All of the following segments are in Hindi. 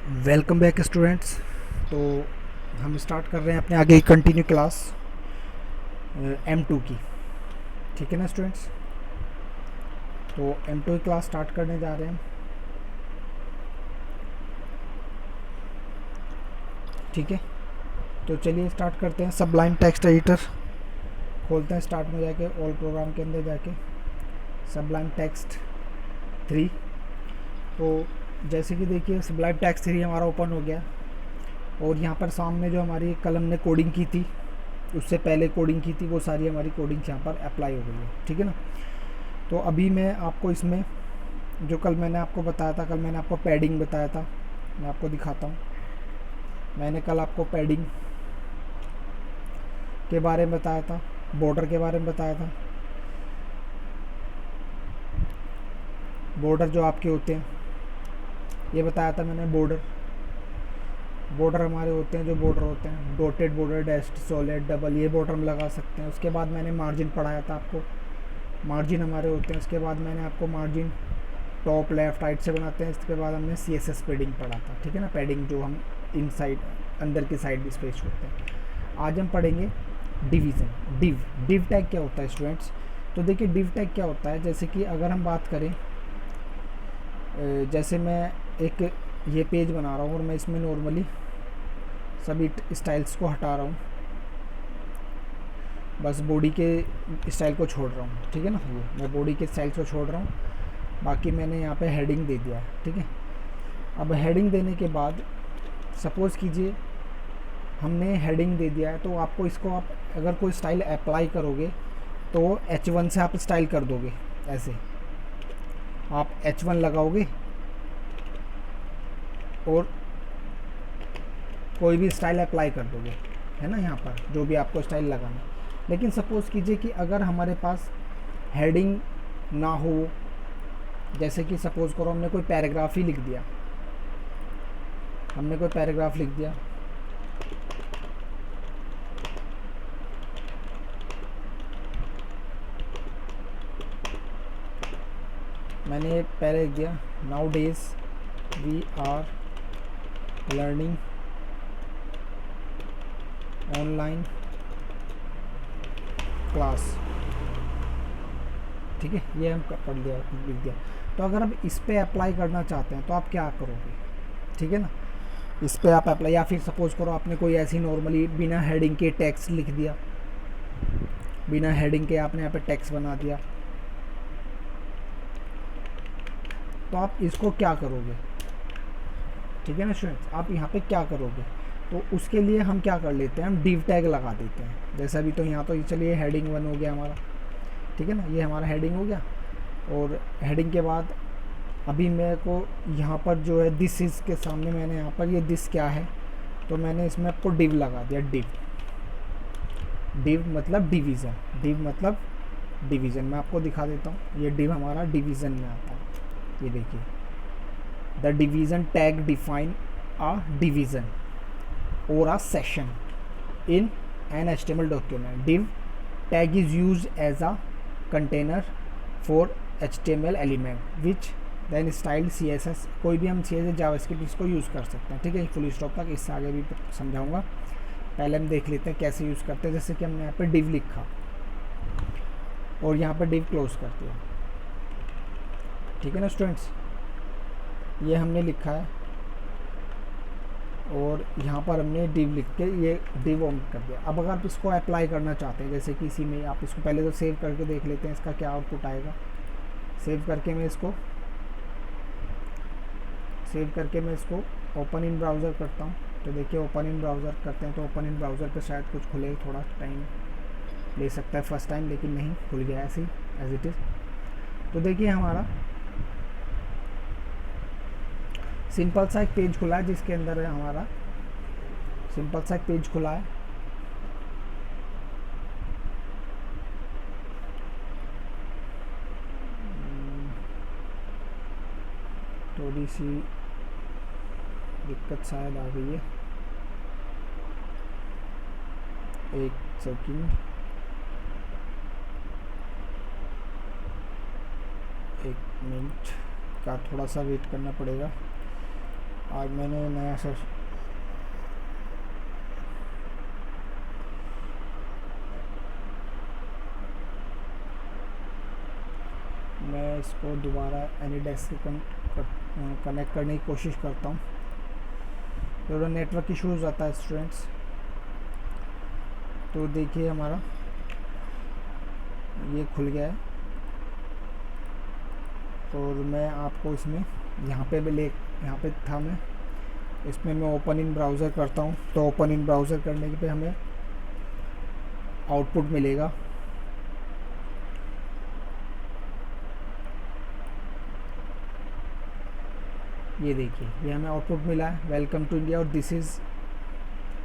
Welcome back students. तो हम स्टार्ट कर रहे हैं अपने आगे कंटिन्यू क्लास M2 की। ठीक है ना स्टूडेंट्स? तो M2 की क्लास स्टार्ट करने जा रहे हैं। ठीक है, तो चलिए स्टार्ट करते हैं। सबलाइम टेक्स्ट एडिटर खोलते हैं, स्टार्ट में जाके ऑल प्रोग्राम के अंदर जाके सबलाइम टेक्स्ट 3। तो जैसे कि देखिए सबलाइम टेक्स्ट 3 हमारा ओपन हो गया और यहाँ पर सामने जो हमारी कलम ने कोडिंग की थी, उससे पहले कोडिंग की थी, वो सारी हमारी कोडिंग यहाँ पर अप्लाई हो गई है। ठीक है ना? तो अभी मैं आपको इसमें जो कल मैंने आपको बताया था, कल मैंने आपको पैडिंग बताया था, मैं आपको दिखाता हूँ। मैंने कल आपको पैडिंग के बारे में बताया था, बॉर्डर के बारे में बताया था। बॉर्डर जो आपके होते हैं, ये बताया था मैंने। बॉर्डर हमारे होते हैं, जो बॉर्डर होते हैं dotted border, dashed, solid, double, ये बॉर्डर हम लगा सकते हैं। उसके बाद मैंने मार्जिन पढ़ाया था आपको, मार्जिन हमारे होते हैं। उसके बाद मैंने आपको मार्जिन टॉप लेफ्ट राइट से बनाते हैं। इसके बाद हमने CSS पैडिंग पढ़ा था। ठीक है ना? पैडिंग जो हम इनसाइड अंदर की साइड स्पेस होते हैं। आज हम पढ़ेंगे डिवीज़न। डिव टैग क्या होता है स्टूडेंट्स? तो देखिए डिव टैग क्या होता है, जैसे कि अगर हम बात करें, जैसे मैं एक ये पेज बना रहा हूँ और मैं इसमें नॉर्मली सभी स्टाइल्स को हटा रहा हूँ, बस बॉडी के स्टाइल को छोड़ रहा हूँ। ठीक है ना? ये मैं बॉडी के स्टाइल को छोड़ रहा हूँ, बाकी मैंने यहाँ पे हेडिंग दे दिया है। ठीक है, अब हेडिंग देने के बाद सपोज़ कीजिए हमने हेडिंग दे दिया है, तो आपको इसको आप अगर कोई स्टाइल अप्लाई करोगे तो H1 से आप स्टाइल कर दोगे। ऐसे आप H1 लगाओगे और कोई भी स्टाइल अप्लाई कर दोगे, है ना? यहाँ पर जो भी आपको स्टाइल लगाना। लेकिन सपोज़ कीजिए कि अगर हमारे पास हेडिंग ना हो, जैसे कि सपोज़ करो हमने कोई पैराग्राफ ही लिख दिया, हमने कोई पैराग्राफ लिख दिया, मैंने पहले लिख दिया now days we are learning online class. ठीक है, ये हम पढ़ लिया, लिख दिया। तो अगर आप इस पे अप्लाई करना चाहते हैं तो आप क्या करोगे? ठीक है ना? इस पे आप अप्लाई, या फिर सपोज़ करो आपने कोई ऐसी नॉर्मली बिना हेडिंग के टेक्स्ट लिख दिया, बिना हेडिंग के आपने यहाँ पे टेक्स्ट बना दिया, तो आप इसको क्या करोगे? ठीक है ना स्टूडेंट्स, आप यहाँ पे क्या करोगे? तो उसके लिए हम क्या कर लेते हैं, हम डिव टैग लगा देते हैं। जैसा अभी तो यहाँ तो चलिए हेडिंग 1 हो गया हमारा। ठीक है ना? ये हमारा हेडिंग हो गया। और हेडिंग के बाद अभी मेरे को यहाँ पर जो है दिस इज़ के सामने मैंने यहाँ पर ये दिस क्या है, तो मैंने इसमें आपको डिव लगा दिया। डिव मतलब डिवीज़न, डिव मतलब डिवीज़न। मैं आपको दिखा देता हूँ, ये डिव हमारा डिवीज़न में आता है। ये देखिए, the division tag define a division or a section in an HTML document. Div tag is used as a container for HTML element which then style CSS। कोई भी हम CSS जावास्क्रिप्ट इसको यूज़ कर सकते हैं। ठीक है, फुल स्टॉप तक इससे आगे भी समझाऊंगा। पहले हम देख लेते हैं कैसे यूज़ करते हैं। जैसे कि हमने यहाँ पे div लिखा और यहाँ पे div क्लोज कर दिया। ठीक है ना स्टूडेंट्स, ये हमने लिखा है और यहाँ पर हमने डिव लिख के ये डिव ऑन कर दिया। अब अगर आप इसको अप्लाई करना चाहते हैं, जैसे कि इसी में आप इसको पहले तो सेव करके देख लेते हैं इसका क्या आउटपुट आएगा। सेव करके मैं इसको ओपन इन ब्राउज़र करता हूँ। तो देखिए ओपन इन ब्राउज़र करते हैं तो ओपन इन ब्राउज़र पे शायद कुछ खुले, थोड़ा टाइम ले सकता है फर्स्ट टाइम, लेकिन नहीं, खुल गया ऐसे ही एज इट इज़। तो देखिए हमारा सिंपल सा एक पेज खुला है, जिसके अंदर है हमारा सिंपल सा एक पेज खुला है। थोड़ी सी दिक्कत शायद आ गई है, एक सेकंड, एक मिनट का थोड़ा सा वेट करना पड़ेगा। आज मैंने नया सेशन मैं इसको दोबारा एनी डेस्क से कनेक्ट करने की कोशिश करता हूँ। थोड़ा नेटवर्क इशूज़ आता है स्टूडेंट्स। तो देखिए हमारा ये खुल गया है और मैं आपको इसमें यहाँ पे था मैं इसमें मैं ओपन इन ब्राउज़र करता हूँ। तो ओपन इन ब्राउज़र करने के पे हमें आउटपुट मिलेगा। ये देखिए ये हमें आउटपुट मिला है, वेलकम टू इंडिया, और दिस इज़,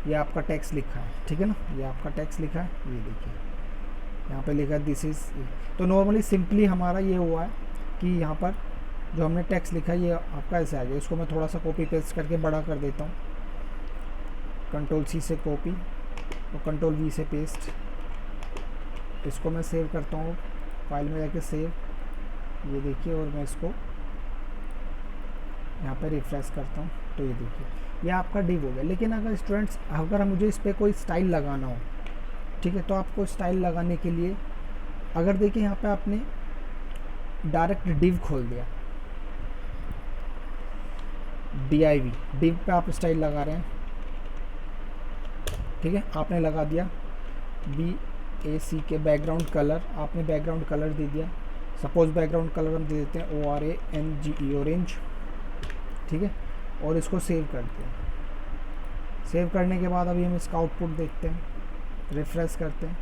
ये आपका टेक्स्ट लिखा है, ठीक है ना, ये आपका टेक्स्ट लिखा है, ये देखिए यहाँ पे लिखा है दिस इज़। तो नॉर्मली सिंपली हमारा ये हुआ है कि यहाँ पर जो हमने टेक्स्ट लिखा है ये आपका ऐसे आ गया। इसको मैं थोड़ा सा कॉपी पेस्ट करके बड़ा कर देता हूँ, कंट्रोल सी से कॉपी और कंट्रोल वी से पेस्ट। इसको मैं सेव करता हूँ, फाइल में जाके सेव, ये देखिए, और मैं इसको यहाँ पे रिफ्रेश करता हूँ। तो ये देखिए ये आपका डिव हो गया। लेकिन अगर स्टूडेंट्स अगर मुझे इस पर कोई स्टाइल लगाना हो, ठीक है, तो आपको स्टाइल लगाने के लिए अगर देखिए यहाँ पे आपने डायरेक्ट डिव खोल दिया, div, डिव पे आप स्टाइल लगा रहे हैं, ठीक है, आपने लगा दिया BACK बैकग्राउंड कलर, आपने बैकग्राउंड कलर दे दिया। सपोज बैकग्राउंड कलर हम दे देते हैं ORANGE, ऑरेंज, ठीक है, और इसको सेव करते हैं। सेव करने के बाद अभी हम इसका आउटपुट देखते हैं, रिफ्रेश करते हैं।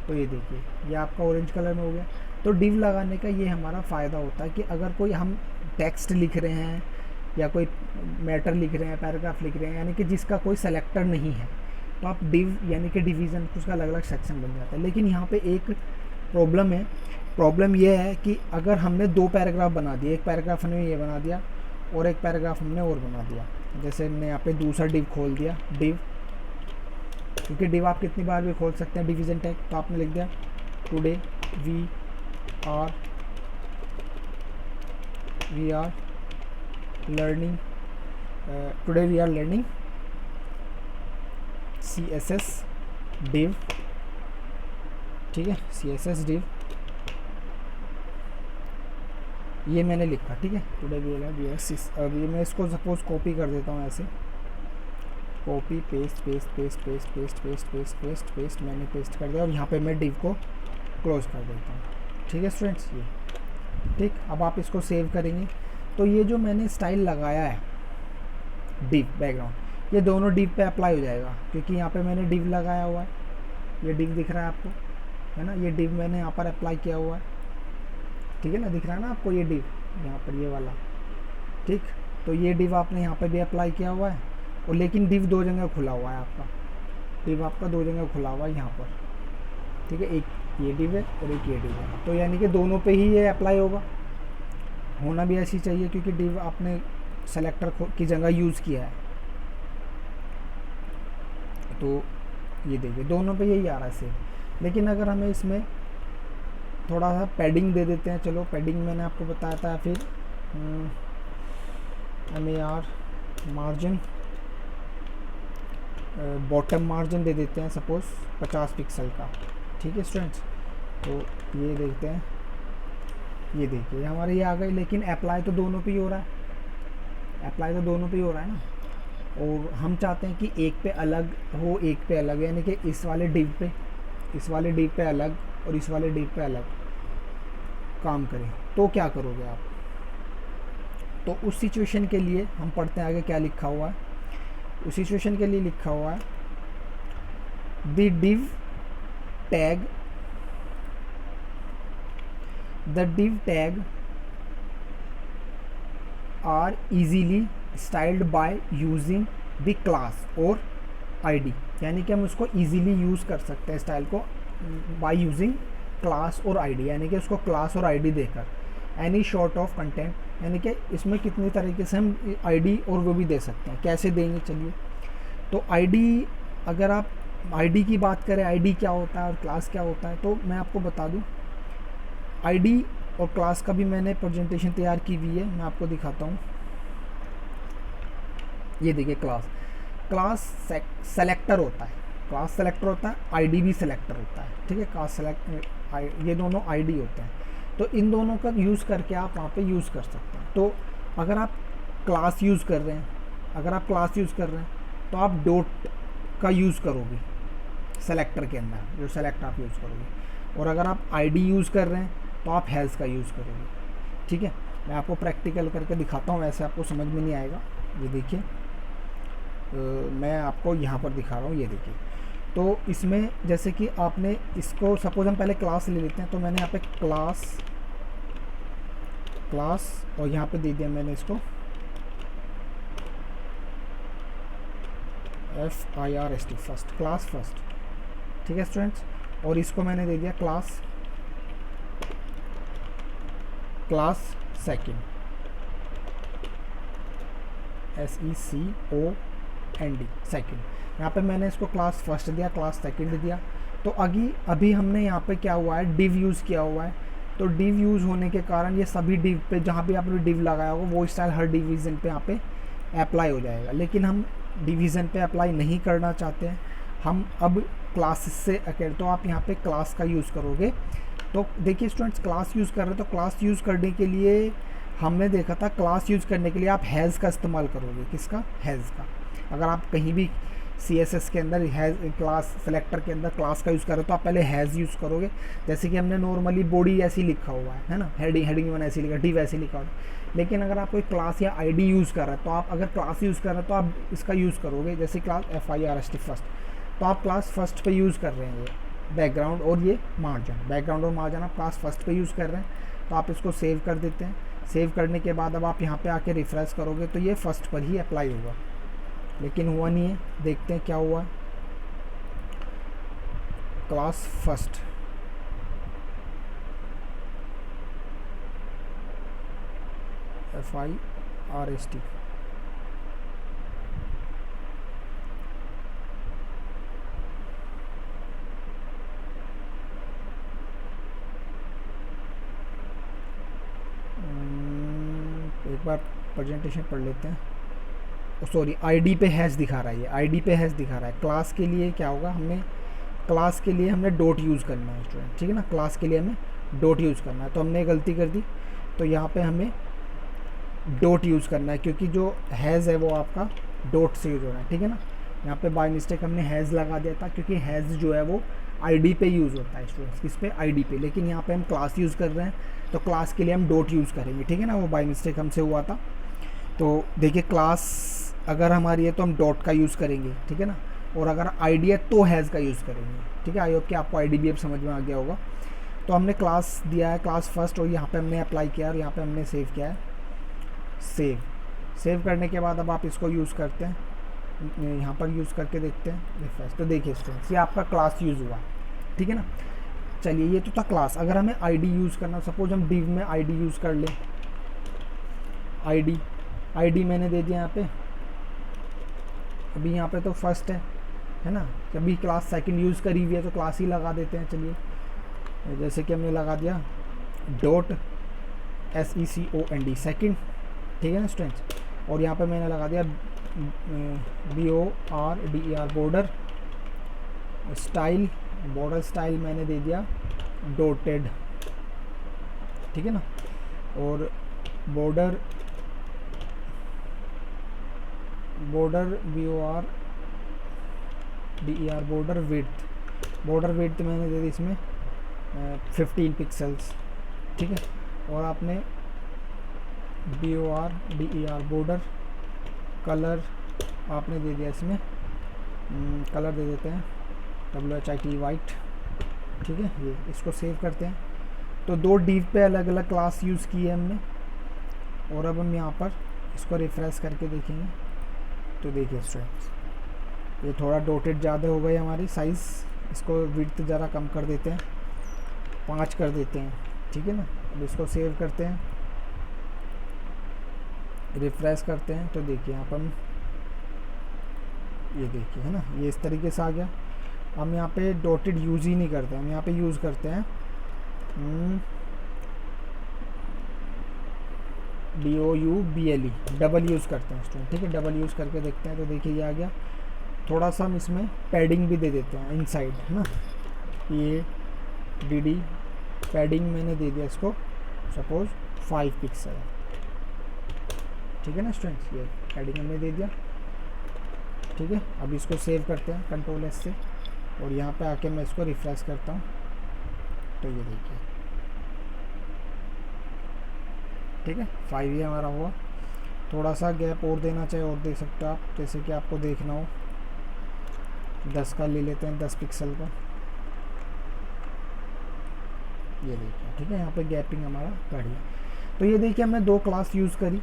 तो ये देखिए ये आपका ऑरेंज कलर में हो गया। तो डिव लगाने का ये हमारा फ़ायदा होता है कि अगर कोई हम टेक्स्ट लिख रहे हैं या कोई मैटर लिख रहे हैं, पैराग्राफ लिख रहे हैं, यानी कि जिसका कोई सेलेक्टर नहीं है, तो आप डिव यानी कि डिवीज़न, उसका अलग अलग सेक्शन बन जाता है। लेकिन यहाँ पे एक प्रॉब्लम है। प्रॉब्लम ये है कि अगर हमने 2 पैराग्राफ बना दिए, एक पैराग्राफ हमने ये बना दिया और एक पैराग्राफ हमने और बना दिया, जैसे हमने यहाँ पे दूसरा डिव खोल दिया, डिव, क्योंकि डिव आप कितनी बार भी खोल सकते हैं डिवीज़न टैग। तो आपने लिख दिया today we are learning, today we are learning CSS div, ठीक है, CSS div ये मैंने लिखा, ठीक है, टुडे वी आर DSS। अब ये मैं इसको सपोज कॉपी कर देता हूँ, ऐसे copy paste paste paste paste paste paste paste paste paste मैंने पेस्ट कर दिया और यहाँ पे मैं डिव को क्लोज कर देता हूँ, ठीक है स्टूडेंट्स, ये ठीक। अब आप इसको सेव करेंगे तो ये जो मैंने स्टाइल लगाया है डिव बैकग्राउंड, ये दोनों डिव पे अप्लाई हो जाएगा, क्योंकि यहाँ पे मैंने डिव लगाया हुआ है, ये डिव दिख रहा है आपको, है ना, ये डिव मैंने यहाँ पर अप्लाई किया हुआ है, ठीक है ना, दिख रहा है ना आपको ये डिव यहाँ पर, ये वाला, ठीक। तो ये डिव आपने यहाँ पे भी अप्लाई किया हुआ है, और लेकिन डिव 2 जगह खुला हुआ है आपका, डिव आपका 2 जगह खुला हुआ है यहाँ पर, ठीक है, एक ये डिव है और एक ये डिव है। तो यानी कि दोनों पे ही ये अप्लाई होना भी ऐसी चाहिए, क्योंकि डिव आपने सेलेक्टर की जगह यूज़ किया है। तो ये देखिए दोनों पे यही आ रहा है सेम। लेकिन अगर हमें इसमें थोड़ा सा पैडिंग दे देते हैं, चलो पैडिंग मैंने आपको बताया था, फिर MAR margin, bottom margin they देते हैं सपोज 50 पिक्सल का, ठीक है स्टूडेंट्स। तो ये देखते हैं, ये देखिए हमारे ये आ गए, लेकिन अप्लाई तो दोनों पे ही हो रहा है, अप्लाई तो दोनों पे ही हो रहा है ना। और हम चाहते हैं कि एक पे अलग हो, एक पे अलग, यानी कि इस वाले डिव पे अलग और इस वाले डिव पे अलग काम करें। तो क्या करोगे आप? तो उस सिचुएशन के लिए हम पढ़ते हैं आगे क्या लिखा हुआ है। उस सिचुएशन के लिए लिखा हुआ है the div tag are easily styled by using the class और id, यानी कि हम उसको easily यूज़ कर सकते हैं स्टाइल को by using class और id, यानी कि उसको क्लास और id देकर any sort of content, यानी कि इसमें कितनी तरीके से हम id और वो भी दे सकते हैं। कैसे देंगे चलिए। तो id, अगर आप id की बात करें, id क्या होता है और क्लास क्या होता है, तो मैं आपको बता दूं id और क्लास का भी मैंने प्रेजेंटेशन तैयार की हुई है, मैं आपको दिखाता हूँ। ये देखिए क्लास, क्लास सेलेक्टर होता है, क्लास सेलेक्टर होता है, आईडी भी सेलेक्टर होता है, ठीक है। क्लास सेलेक्ट, ये दोनों आईडी होते हैं। तो इन दोनों का यूज़ करके आप वहाँ पे यूज़ कर सकते हैं। तो अगर आप क्लास यूज़ कर रहे हैं, अगर आप क्लास यूज़ कर रहे हैं तो आप डॉट का यूज़ करोगे सेलेक्टर के अंदर, जो सेलेक्ट आप यूज़ करोगे। और अगर आप आईडी यूज़ कर रहे हैं तो आप हैज़ का यूज़ करोगे, ठीक है। मैं आपको प्रैक्टिकल करके दिखाता हूँ, वैसे आपको समझ में नहीं आएगा। ये देखिए, मैं आपको यहाँ पर दिखा रहा हूँ, ये देखिए। तो इसमें जैसे कि आपने इसको, सपोज हम पहले क्लास ले लेते हैं, तो मैंने यहाँ पे क्लास और यहाँ पे दे दिया मैंने इसको FIRST, फर्स्ट, क्लास फर्स्ट, ठीक है स्टूडेंट्स। और इसको मैंने दे दिया क्लास सेकंड, SECOND, सेकंड। यहाँ पे मैंने इसको क्लास फर्स्ट दिया, क्लास सेकंड दिया। तो अभी हमने यहाँ पे क्या हुआ है, डिव यूज़ किया हुआ है। तो डिव यूज़ होने के कारण ये सभी डिव पे, जहाँ भी आपने डिव लगाया होगा वो स्टाइल हर डिवीज़न पे यहाँ पे अप्लाई हो जाएगा। लेकिन हम डिवीज़न पे अप्लाई नहीं करना चाहते हैं, हम अब क्लास से अकेले, तो आप यहाँ पे क्लास का यूज़ करोगे। तो देखिए स्टूडेंट्स, क्लास यूज़ कर रहे हैं, तो क्लास यूज़ करने के लिए हमने देखा था, क्लास यूज़ करने के लिए आप हैज़ का इस्तेमाल करोगे। किसका? हैज़ का। अगर आप कहीं भी CSS के अंदर हैज़, क्लास सेलेक्टर के अंदर क्लास का यूज़ कर रहे हो तो आप पहले हैज़ यूज़ करोगे। जैसे कि हमने नॉर्मली बॉडी ऐसी लिखा हुआ है ना, हेडिंग वन ऐसी लिखा, डिव ऐसे लिखा हुआ है। लेकिन अगर आप कोई क्लास या आईडी यूज़ कर रहे हैं, तो आप अगर क्लास यूज़ कर रहे हैं तो आप इसका यूज़ करोगे। जैसे क्लास FIRST फर्स्ट, तो आप क्लास फर्स्ट पे यूज़ कर रहे हैं ये बैकग्राउंड और ये मार्जिन, बैकग्राउंड और मार्जिन आप क्लास फर्स्ट पे यूज़ कर रहे हैं। तो आप इसको सेव कर देते हैं। सेव करने के बाद अब आप यहाँ पे आके रिफ्रेश करोगे तो ये फर्स्ट पर ही अप्लाई होगा, लेकिन हुआ नहीं है। देखते हैं क्या हुआ है। क्लास फर्स्ट, FIRST, एक बार प्रेजेंटेशन पढ़ लेते हैं। सॉरी, आईडी पे हैज़ दिखा रहा है, ये आईडी पे हैज़ दिखा रहा है। क्लास के लिए क्या होगा, क्लास के लिए हमने डॉट यूज़ करना है स्टूडेंट, ठीक है ना। क्लास के लिए हमें डॉट यूज़ करना है, तो हमने गलती कर दी। तो यहाँ पे हमें डॉट यूज़ करना है, क्योंकि जो हैज़ है वो आपका डॉट से यूज़ होना है, ठीक है ना। यहाँ पे बाय मिस्टेक हमने हैज़ लगा दिया था, क्योंकि हैज़ जो है वो आईडी पे यूज़ होता है स्टूडेंट्स, किस पे? आईडी पे। लेकिन यहाँ पे हम क्लास यूज़ कर रहे हैं, तो क्लास के लिए हम डॉट यूज़ करेंगे, ठीक है ना। वो बाय मिस्टेक हमसे हुआ था। तो देखिए, क्लास अगर हमारी है तो हम डॉट का यूज़ करेंगे, ठीक है ना। और अगर आईडी है तो हैज़ का यूज़ करेंगे, ठीक है। आई होप कि आपको आईडी भी अब समझ में आ गया होगा। तो हमने क्लास दिया है, क्लास फर्स्ट, और यहाँ पे हमने अप्लाई किया और यहाँ पे हमने सेव किया है। सेव करने के बाद अब आप इसको यूज़ करते हैं, यहाँ पर यूज़ करके देखते हैं रिफ्रेश। तो देखिए स्टूडेंट्स, ये आपका क्लास यूज़ हुआ, ठीक है ना। चलिए, ये तो था क्लास। अगर हमें आईडी यूज़ करना, सपोज हम डिव में आईडी यूज़ कर लें। आईडी मैंने दे दिया यहाँ पे, अभी यहाँ पे तो फर्स्ट है ना। अभी क्लास सेकंड यूज़ करी हुई है तो क्लास ही लगा देते हैं। चलिए, जैसे कि हमने लगा दिया डॉट SECOND, सेकंड, ठीक है ना स्टूडेंट्स। और यहाँ पे मैंने लगा दिया BORDER, border style, border style मैंने दे दिया डॉटेड, ठीक है ना। और बॉर्डर BORDER, बॉर्डर विड्थ मैंने दे दी इसमें 15 पिक्सल्स, ठीक है। और आपने BORDER, बॉर्डर कलर आपने दे दिया इसमें, कलर दे देते हैं WHIT, वाइट, ठीक है। ये इसको सेव करते हैं। तो दो डिव पे अलग अलग क्लास यूज़ की है हमने। और अब हम यहाँ पर इसको रिफ्रेश करके देखेंगे तो देखिए स्टूडेंट्स, ये थोड़ा डॉटेड ज़्यादा हो गई हमारी साइज़। इसको विड्थ ज़रा कम कर देते हैं, 5 कर देते हैं, ठीक है ना। अब इसको सेव करते हैं, रिफ्रेश करते हैं। तो देखिए यहाँ पर हम, ये देखिए है ना, ये इस तरीके से आ गया। हम यहाँ पे डॉटेड यूज़ ही नहीं करते, हम यहाँ पे यूज़ करते हैं DOUBLE, डबल यूज़ करते हैं स्टूडेंट, ठीक है। डबल यूज़ करके देखते हैं, तो देखिए ये आ गया। थोड़ा सा हम इसमें पैडिंग भी दे देते हैं इनसाइड, है ना। ये DD पैडिंग मैंने दे दिया इसको, सपोज 5 पिक्सल, ठीक है ना स्टूडेंट्स। ये पैडिंग हमने दे दिया, ठीक है। अब इसको सेव करते हैं Ctrl+S से, और यहाँ पे आके मैं इसको रिफ्रेश करता हूँ, तो ये देखिए, ठीक है। 5 ही हमारा हुआ। थोड़ा सा गैप और देना चाहिए, और दे सकते हो आप, जैसे कि आपको देखना हो 10 का ले लेते हैं, 10 पिक्सल का, ये देखिए, ठीक है। यहाँ पे गैपिंग हमारा बढ़िया। तो ये देखिए हमने 2 क्लास यूज़ करी,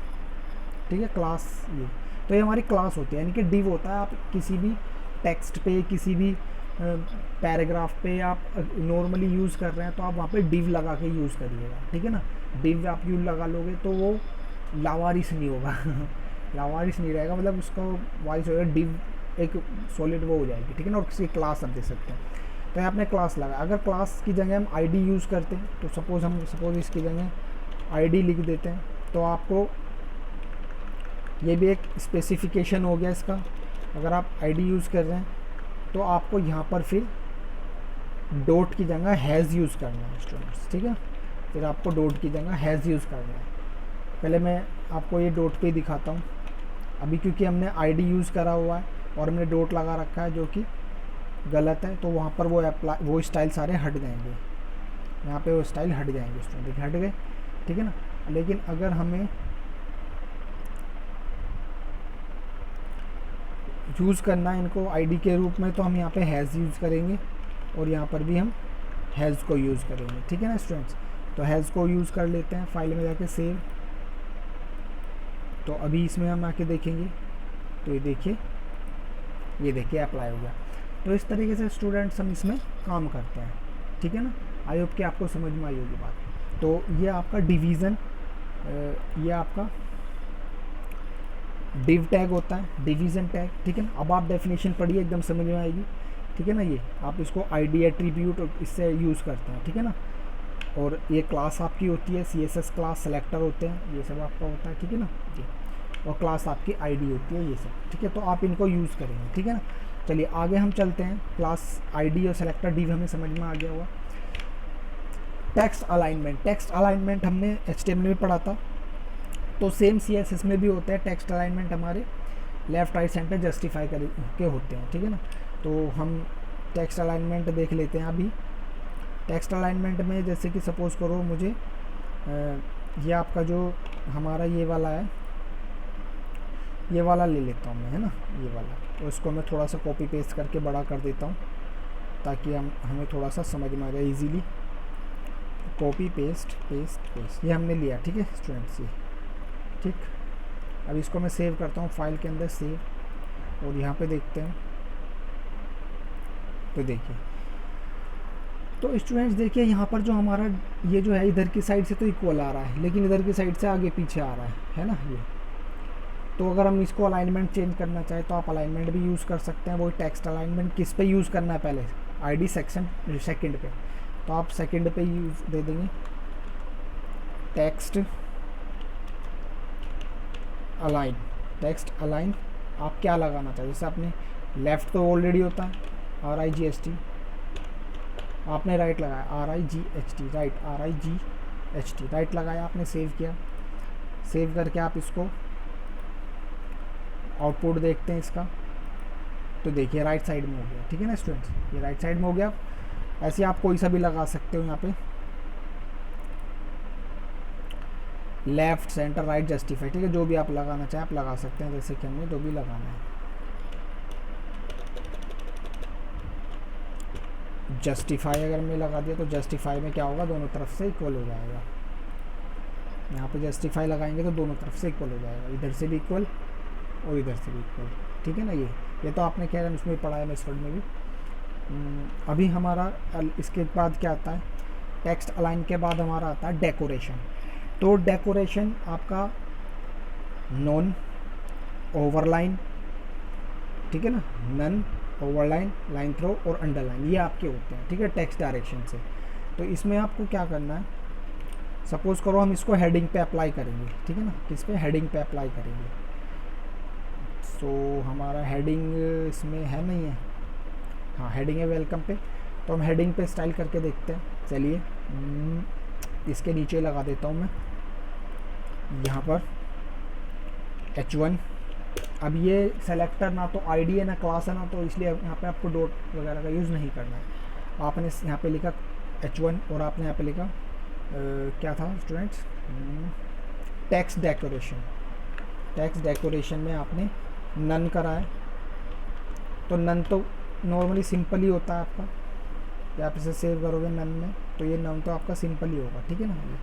ठीक है। क्लास ये, तो ये हमारी क्लास होती है, यानी कि डिव होता है। आप किसी भी टेक्स्ट पे, किसी भी पैराग्राफ पे आप नॉर्मली यूज़ कर रहे हैं, तो आप वहाँ पे डिव लगा के यूज़ करिएगा, ठीक है ना। डिव आप यूज लगा लोगे तो वो लावारिस नहीं होगा लावारिस नहीं रहेगा, मतलब उसका वाइस होगा डिव, एक सॉलिड वो हो जाएगी, ठीक है ना। और किसी क्लास आप दे सकते हैं, तो यहाँ आपने क्लास लगा। अगर क्लास की जगह हम ID यूज़ करते हैं, तो सपोज इसकी जगह ID लिख देते हैं, तो आपको ये भी एक स्पेसिफिकेशन हो गया इसका। अगर आप ID यूज़ कर रहे हैं, तो आपको यहाँ पर फिर डॉट की जगह हैज़ यूज़ करना है स्टूडेंट्स, ठीक है। फिर आपको डॉट की जगह हैज़ यूज़ करना है। पहले मैं आपको ये डॉट पे ही दिखाता हूँ। अभी क्योंकि हमने ID यूज़ करा हुआ है और हमने डॉट लगा रखा है, जो कि गलत है, तो वहाँ पर वो स्टाइल सारे हट जाएंगे, यहाँ पे वो स्टाइल हट जाएंगे स्टूडेंट, हट गए, ठीक है ना। लेकिन अगर हमें यूज़ करना है इनको ID के रूप में, तो हम यहाँ पे हैज़ यूज़ करेंगे, और यहाँ पर भी हम हैज़ को यूज़ करेंगे, ठीक है ना स्टूडेंट्स। तो हैज़ को यूज़ कर लेते हैं, फाइल में जाके सेव। तो अभी इसमें हम आके देखेंगे, तो ये देखिए अप्लाई हो गया। तो इस तरीके से स्टूडेंट्स हम इसमें काम करते हैं, ठीक है ना। आई होप कि आपको समझ में आई होगी बात। तो ये आपका डिवीज़न, ये आपका डिव टैग होता है, डिवीज़न टैग, ठीक है ना। अब आप डेफिनेशन पढ़िए, एकदम समझ में आएगी, ठीक है ना। ये आप इसको ID एट्रीब्यूट इससे यूज़ करते हैं, ठीक है ना। और ये क्लास आपकी होती है, CSS क्लास, सेलेक्टर होते हैं, ये सब आपका होता है, ठीक है ना। ये और क्लास आपकी ID होती है, ये सब, ठीक है। तो आप इनको यूज़ करेंगे, ठीक है ना। चलिए आगे हम चलते हैं। क्लास ID और सेलेक्टर डिव हमें समझ में आ गया हुआ। टेक्स्ट अलाइनमेंट हमने HTML में पढ़ा था, तो सेम CSS में भी होता है। टेक्स्ट अलाइनमेंट हमारे लेफ़्ट राइट सेंटर जस्टिफाई के होते हैं, ठीक है ना। तो हम टेक्स्ट अलाइनमेंट देख लेते हैं अभी। टेक्स्ट अलाइनमेंट में जैसे कि सपोज़ करो मुझे ये आपका जो हमारा ये वाला है, ये वाला ले लेता हूँ मैं, है ना, ये वाला। तो इसको मैं थोड़ा सा कॉपी पेस्ट करके बड़ा कर देता हूँ, ताकि हमें थोड़ा सा समझ में आ जाए ईजीली। कॉपी पेस्ट ये हमने लिया, ठीक है स्टूडेंट्स, ये ठीक। अब इसको मैं सेव करता हूँ फाइल के अंदर, सेव, और यहाँ पे देखते हैं। तो देखिए, तो स्टूडेंट्स देखिए यहाँ पर जो हमारा ये जो है, इधर की साइड से तो इक्वल आ रहा है, लेकिन इधर की साइड से आगे पीछे आ रहा है ना ये। तो अगर हम इसको अलाइनमेंट चेंज करना चाहें, तो आप अलाइनमेंट भी यूज़ कर सकते हैं। वो टेक्स्ट अलाइनमेंट किस पे यूज़ करना है, पहले ID सेकंड पे, तो आप सेकंड पे यूज़ दे देंगे टेक्स्ट अलाइन। आप क्या लगाना चाहिए, जैसे आपने लेफ़्ट तो ऑलरेडी होता है RIGHT, आपने राइट लगाया RIGHT, राइट लगाया आपने, सेव किया। सेव करके आप इसको आउटपुट देखते हैं इसका, तो देखिए राइट साइड में हो गया, ठीक है ना स्टूडेंट्स, ये राइट साइड में हो गया। ऐसे आप कोई सा भी लगा सकते हो यहाँ पे, लेफ़्ट सेंटर राइट जस्टिफाई, ठीक है। जो भी आप लगाना चाहें आप लगा सकते हैं, जैसे कि हमने जो भी लगाना है। जस्टिफाई अगर मैं लगा दिया, तो जस्टिफाई में क्या होगा, दोनों तरफ से इक्वल हो जाएगा। यहाँ पे जस्टिफाई लगाएंगे तो दोनों तरफ से इक्वल हो जाएगा, इधर से भी इक्वल और इधर से भी इक्वल, ठीक है ना। ये तो आपने क्या है उसमें पढ़ा है, मेथड में भी। अभी हमारा इसके बाद क्या आता है, टेक्स्ट अलाइन के बाद हमारा आता है डेकोरेशन। तो डेकोरेशन आपका नॉन ओवरलाइन, ठीक है ना, नन ओवरलाइन, लाइन थ्रो और अंडरलाइन, ये आपके होते हैं, ठीक है, टेक्स्ट डायरेक्शन से। तो इसमें आपको क्या करना है, सपोज़ करो हम इसको हेडिंग पे अप्लाई करेंगे, ठीक है ना, किस पे, हेडिंग पे अप्लाई करेंगे। सो हमारा हेडिंग इसमें है नहीं है, हाँ हेडिंग है वेलकम पे, तो हम हेडिंग पे स्टाइल करके देखते हैं। चलिए इसके नीचे लगा देता हूँ मैं यहाँ पर H1। अब ये सेलेक्टर ना तो आईडी है ना क्लास है ना, तो इसलिए यहाँ पे आपको डॉट वगैरह का यूज़ नहीं करना है। आपने यहाँ पे लिखा H1 और आपने यहाँ पे लिखा क्या था students, text decoration. Text decoration में आपने नन करा है, तो नन तो नॉर्मली सिंपल ही होता है आपका, या आप इसे सेव करोगे नन में तो ये नन तो आपका सिंपल ही होगा, ठीक है ना। ये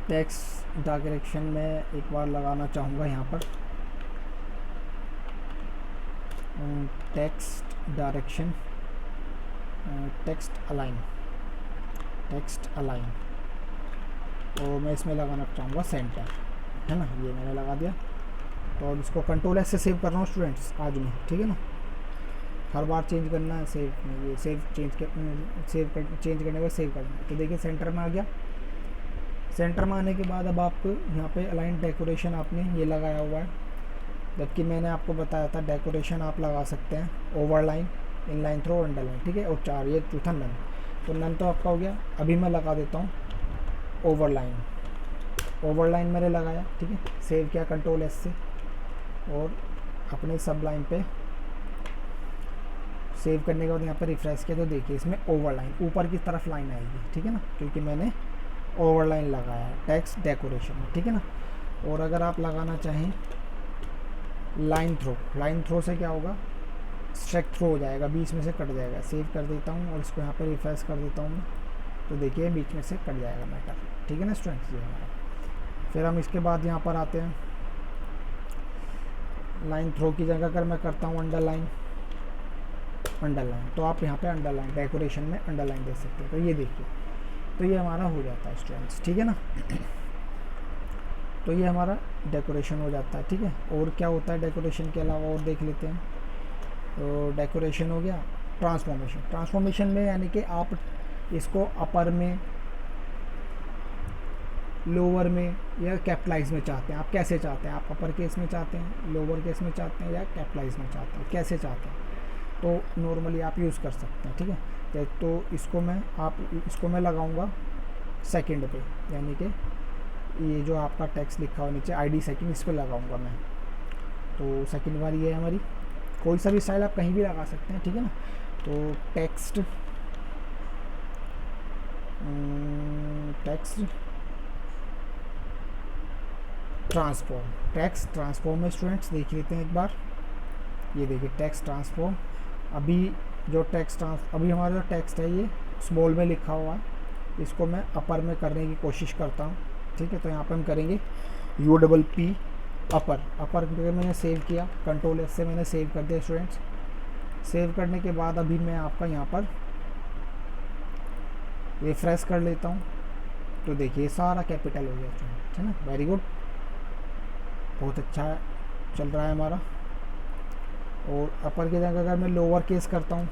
टेक्स्ट डायरेक्शन में एक बार लगाना चाहूँगा यहाँ पर, text direction, text align, text align, और मैं इसमें लगाना चाहूँगा सेंटर, है ना, ये मैंने लगा दिया। तो अब इसको कंट्रोल एस से सेव कर रहा हूँ स्टूडेंट्स आज में, ठीक है ना, हर बार चेंज करना है, सेव ये चेंज करने के बाद सेव करना है। तो देखिए सेंटर में आ गया। सेंटर में आने के बाद अब आप यहाँ पे अलाइन डेकोरेशन आपने ये लगाया हुआ है, जबकि मैंने आपको बताया था डेकोरेशन आप लगा सकते हैं ओवरलाइन, इनलाइन थ्रो, अंडरलाइन, ठीक है, और 4 ये चौथा नन। तो नन तो आपका हो गया। अभी मैं लगा देता हूँ ओवरलाइन। ओवरलाइन मैंने लगाया, ठीक है, सेव किया कंट्रोल एस से, और अपने सब लाइन पे सेव करने के बाद यहाँ पर रिफ्रेश किया तो देखिए इसमें ओवरलाइन ऊपर की तरफ लाइन आएगी, ठीक है ना, क्योंकि मैंने ओवरलाइन लगाया है टेक्स्ट डेकोरेशन में, ठीक है ना। और अगर आप लगाना चाहें लाइन थ्रो, लाइन थ्रो से क्या होगा, स्ट्रेक थ्रो हो जाएगा, बीच में से कट जाएगा। सेव कर देता हूँ और इसको यहाँ पर रिफ्रेश कर देता हूँ, तो देखिए बीच में से कट जाएगा मैटर, ठीक है ना स्टूडेंट्स, ये हमारा। फिर हम इसके बाद यहाँ पर आते हैं, लाइन थ्रो की जगह अगर मैं करता हूँ अंडरलाइन, अंडरलाइन, तो आप यहाँ पे अंडरलाइन डेकोरेशन में अंडरलाइन दे सकते हैं। तो ये देखिए, तो ये हमारा हो जाता है स्टूडेंट्स, ठीक है ना। तो ये हमारा डेकोरेशन हो जाता है, ठीक है। और क्या होता है डेकोरेशन के अलावा और देख लेते हैं। तो डेकोरेशन हो गया। ट्रांसफॉर्मेशन, ट्रांसफॉर्मेशन में यानी कि आप इसको अपर में, लोअर में या कैपिटलाइज में चाहते हैं, आप कैसे चाहते हैं, आप अपर केस में चाहते हैं, लोअर केस में चाहते हैं, या कैपिटलाइज में चाहते हैं, कैसे चाहते हैं, तो नॉर्मली आप यूज़ कर सकते हैं, ठीक है। तो इसको मैं लगाऊंगा सेकंड पे, यानी कि ये जो आपका टेक्स्ट लिखा हुआ नीचे आईडी सेकंड, इस पर लगाऊंगा मैं। तो सेकंड वाली है हमारी, कोई सा भी स्टाइल आप कहीं भी लगा सकते हैं, ठीक है ना। तो टेक्स्ट ट्रांसफॉर्म, टेक्स्ट ट्रांसफॉर्म में स्टूडेंट्स देख लेते हैं एक बार। ये देखिए टेक्स्ट ट्रांसफॉर्म, अभी हमारा जो टेक्स्ट है ये स्मॉल में लिखा हुआ है, इसको मैं अपर में करने की कोशिश करता हूँ, ठीक है। तो यहाँ पर हम करेंगे UPP अपर करके मैंने सेव किया, कंट्रोल एस से मैंने सेव कर दिया स्टूडेंट्स। सेव करने के बाद अभी मैं आपका यहाँ पर रिफ्रेश कर लेता हूँ, तो देखिए सारा कैपिटल हो गया स्टूडेंट, है ना, वेरी गुड, बहुत अच्छा चल रहा है हमारा। और अपर की जगह अगर मैं लोअर केस करता हूँ,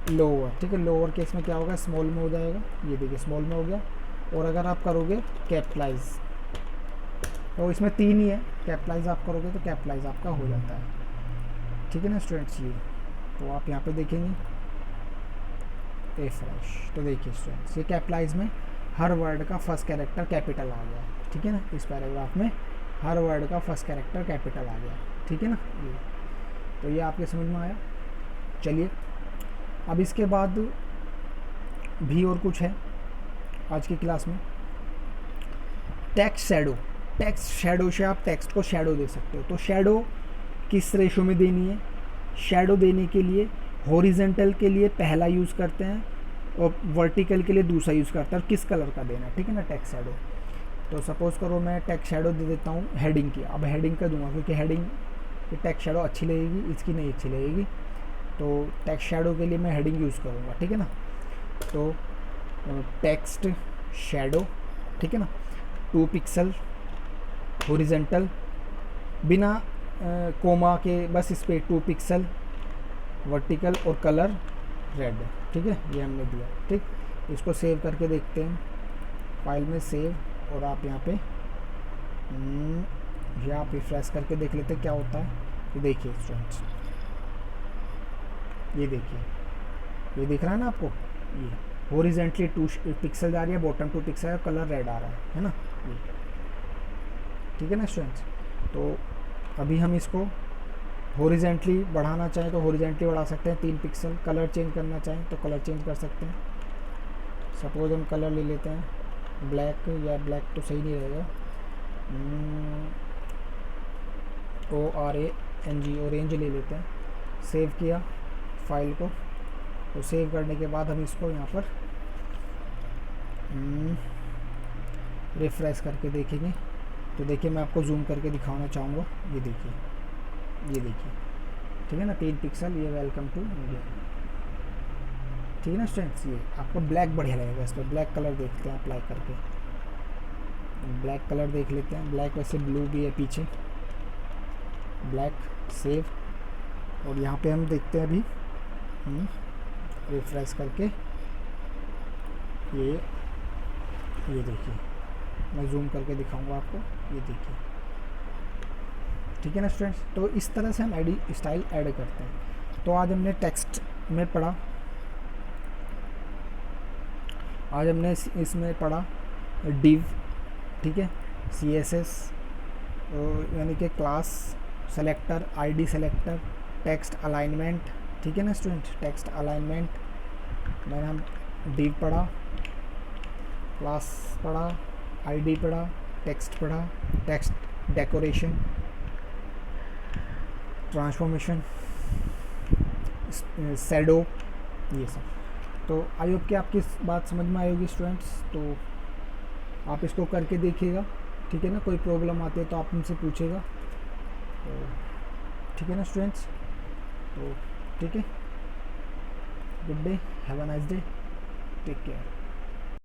लोअर, ठीक है, लोअर केस में क्या होगा, स्मॉल में हो जाएगा, ये देखिए स्मॉल में हो गया। और अगर आप करोगे कैपिटलाइज, तो इसमें 3 ही है, कैपिटलाइज आप करोगे तो कैपिटलाइज आपका हो जाता है, ठीक है ना स्टूडेंट्स। ये तो आप यहाँ पे देखेंगे रिफ्रेश, तो देखिए स्टूडेंट्स ये कैपिटलाइज में हर वर्ड का फर्स्ट कैरेक्टर कैपिटल आ गया, ठीक है ना। इस पैराग्राफ में हर वर्ड का फर्स्ट कैरेक्टर कैपिटल आ गया, ठीक है ना। ये तो ये आपके समझ में आया। चलिए अब इसके बाद भी और कुछ है आज की क्लास में, टेक्स्ट शैडो। टेक्स्ट शैडो से आप टेक्स्ट को शैडो दे सकते हो। तो शैडो किस रेशो में देनी है, शैडो देने के लिए हॉरिजेंटल के लिए पहला यूज़ करते हैं और वर्टिकल के लिए दूसरा यूज़ करते हैं, और किस कलर का देना है, ठीक है ना, टेक्स्ट शैडो। तो सपोज़ करो मैं टेक्स्ट शैडो दे देता हूँ हेडिंग की, अब हेडिंग का दूंगा क्योंकि हेडिंग की टेक्स्ट शैडो अच्छी लगेगी, इसकी नहीं अच्छी लगेगी। तो टेक्स्ट शैडो के लिए मैं हेडिंग यूज़ करूँगा, ठीक है ना। तो टेक्स्ट शैडो, ठीक है ना, 2 पिक्सल हॉरिजेंटल, बिना कोमा के, बस इस पर 2 पिक्सल वर्टिकल, और कलर रेड है, ठीक है, ये हमने दिया। ठीक, इसको सेव करके देखते हैं, फाइल में सेव, और आप यहाँ पे यहाँ पे रिफ्रेश करके देख लेते हैं क्या होता है। ये देखिए स्टूडेंट्स, ये देखिए, ये दिख रहा है ना आपको, ये हॉरिजेंटली 2 पिक्सल आ रही है, बॉटम 2 पिक्सल, कलर रेड आ रहा है ना, ये ठीक है ना स्टूडेंट्स। तो अभी हम इसको हॉरिजेंटली बढ़ाना चाहें तो हॉरिजेंटली बढ़ा सकते हैं 3 पिक्सल, कलर चेंज करना चाहें तो कलर चेंज कर सकते हैं। सपोज हम कलर ले लेते हैं ब्लैक, या ब्लैक तो सही नहीं रहेगा, ORANG, ऑरेंज ले लेते हैं। सेव किया फाइल को, तो सेव करने के बाद हम इसको यहाँ पर रिफ्रेश करके देखेंगे। तो देखिए मैं आपको जूम करके दिखाना चाहूँगा, ये देखिए, ये देखिए, ठीक है ना, 3 पिक्सल, ये वेलकम टू इंडिया, ठीक है ना स्टूडेंट्स। ये आपको ब्लैक बढ़िया लगेगा, इस पर ब्लैक कलर देखते हैं अप्लाई करके, ब्लैक कलर देख लेते हैं। ब्लैक वैसे ब्लू भी है पीछे, ब्लैक, सेव, और यहाँ पे हम देखते हैं अभी रिफ्रेश करके, ये देखिए, मैं जूम करके दिखाऊंगा आपको, ये देखिए, ठीक है ना स्टूडेंट्स। तो इस तरह से हम आईडी स्टाइल ऐड करते हैं। तो आज हमने टेक्स्ट में पढ़ा, आज हमने इसमें पढ़ा डिव, ठीक है, CSS यानी कि class selector, ID selector, text alignment, ठीक है ना स्टूडेंट, टेक्स्ट अलाइनमेंट, मैंने हम डिव पढ़ा, क्लास पढ़ा, आईडी पढ़ा, टेक्स्ट पढ़ा, टेक्स्ट डेकोरेशन, ट्रांसफॉर्मेशन, शैडो, ये सब। तो आई होप कि आपकी बात समझ में आई होगी स्टूडेंट्स। तो आप इसको करके देखिएगा, ठीक है ना, कोई प्रॉब्लम आती है तो आप मुझसे पूछेगा, तो ठीक है ना स्टूडेंट्स। तो ठीक है, good day, have a nice day, take care.